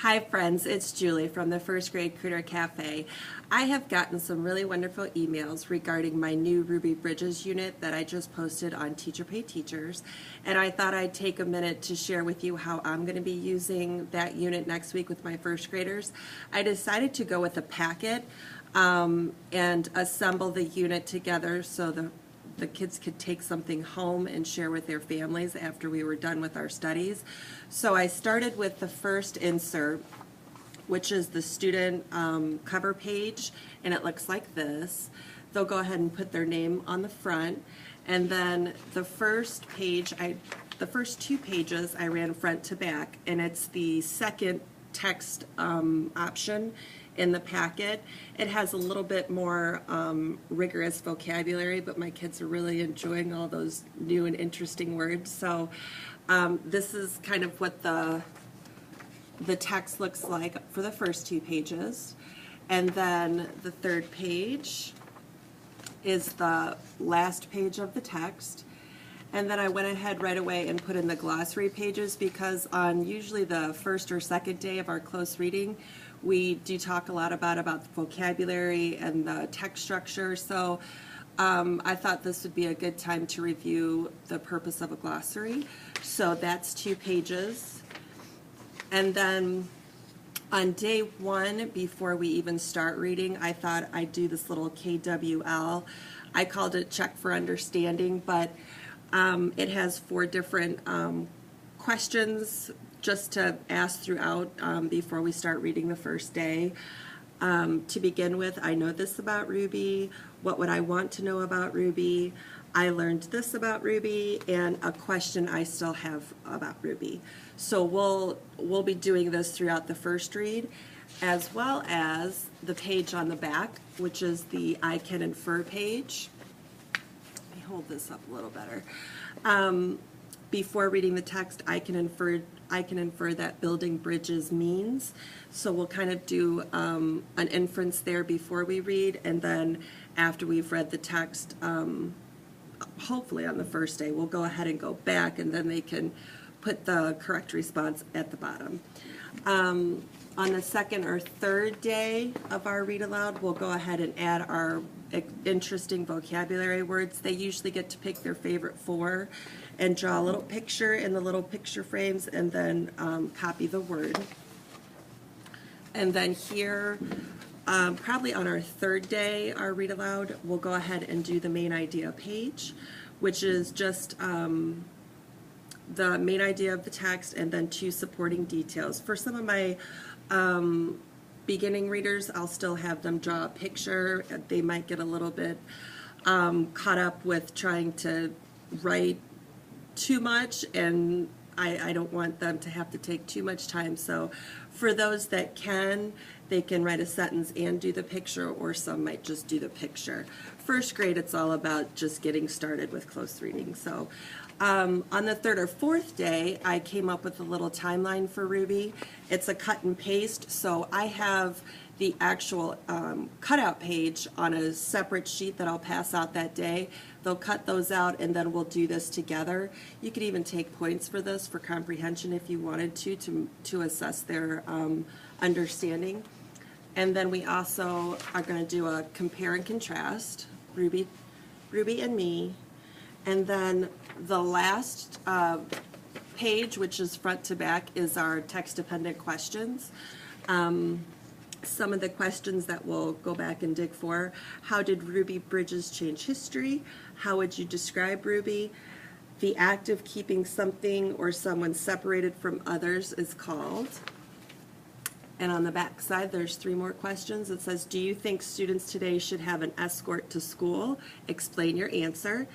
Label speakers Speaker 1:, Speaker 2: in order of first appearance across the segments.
Speaker 1: Hi friends, it's Julie from the First Grade Critter Cafe. I have gotten some really wonderful emails regarding my new Ruby Bridges unit that I just posted on Teacher Pay Teachers, and I thought I'd take a minute to share with you how I'm going to be using that unit next week with my first graders. I decided to go with a packet and assemble the unit together so the kids could take something home and share with their families after we were done with our studies. So I started with the first insert, which is the student cover page, and it looks like this. They'll go ahead and put their name on the front, and then the first page, the first two pages I ran front to back, and it's the second text option in the packet. It has a little bit more rigorous vocabulary, but my kids are really enjoying all those new and interesting words. So this is kind of what the text looks like for the first two pages. And then the third page is the last page of the text. And then I went ahead right away and put in the glossary pages because on usually the first or second day of our close reading, we do talk a lot about the vocabulary and the text structure. So I thought this would be a good time to review the purpose of a glossary. So that's 2 pages. And then on day 1, before we even start reading, I thought I'd do this little KWL. I called it Check for Understanding, but it has 4 different questions just to ask throughout before we start reading the first day. To begin with, I know this about Ruby. What would I want to know about Ruby? I learned this about Ruby, and a question I still have about Ruby. So we'll be doing this throughout the first read, as well as the page on the back, which is the I Can Infer page. Let me hold this up a little better. Before reading the text, I can infer that building bridges means. So we'll kind of do an inference there before we read, and then after we've read the text, hopefully on the first day, we'll go ahead and go back, and then they can put the correct response at the bottom. On the second or third day of our read aloud, we'll go ahead and add our interesting vocabulary words. They usually get to pick their favorite 4 and draw a little picture in the little picture frames, and then copy the word. And then here, probably on our third day, our read aloud, we'll go ahead and do the main idea page, which is just the main idea of the text and then 2 supporting details. For some of my beginning readers, I'll still have them draw a picture. They might get a little bit caught up with trying to write too much, and I don't want them to have to take too much time. So for those that can, they can write a sentence and do the picture, or some might just do the picture. First grade, it's all about just getting started with close reading. So on the third or fourth day, I came up with a little timeline for Ruby. It's a cut and paste, so I have the actual cutout page on a separate sheet that I'll pass out that day. They'll cut those out, and then we'll do this together. You could even take points for this for comprehension if you wanted to assess their understanding. And then we also are going to do a compare and contrast, Ruby and me. And then the last page, which is front to back, is our text-dependent questions. Some of the questions that we'll go back and dig for: how did Ruby Bridges change history? How would you describe Ruby? The act of keeping something or someone separated from others is called. And on the back side, there's 3 more questions. It says, do you think students today should have an escort to school? Explain your answer.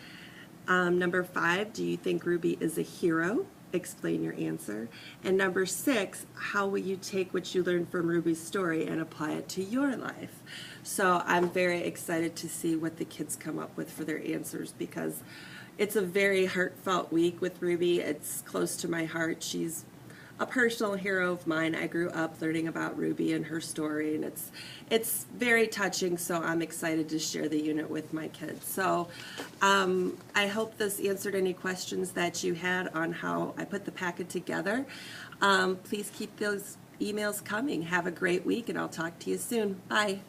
Speaker 1: Number 5, do you think Ruby is a hero? Explain your answer. And number 6, how will you take what you learned from Ruby's story and apply it to your life? So I'm very excited to see what the kids come up with for their answers, because it's a very heartfelt week with Ruby. It's close to my heart. She's a personal hero of mine. I grew up learning about Ruby and her story, and it's very touching, so I'm excited to share the unit with my kids. So I hope this answered any questions that you had on how I put the packet together. Please keep those emails coming. Have a great week, and I'll talk to you soon. Bye.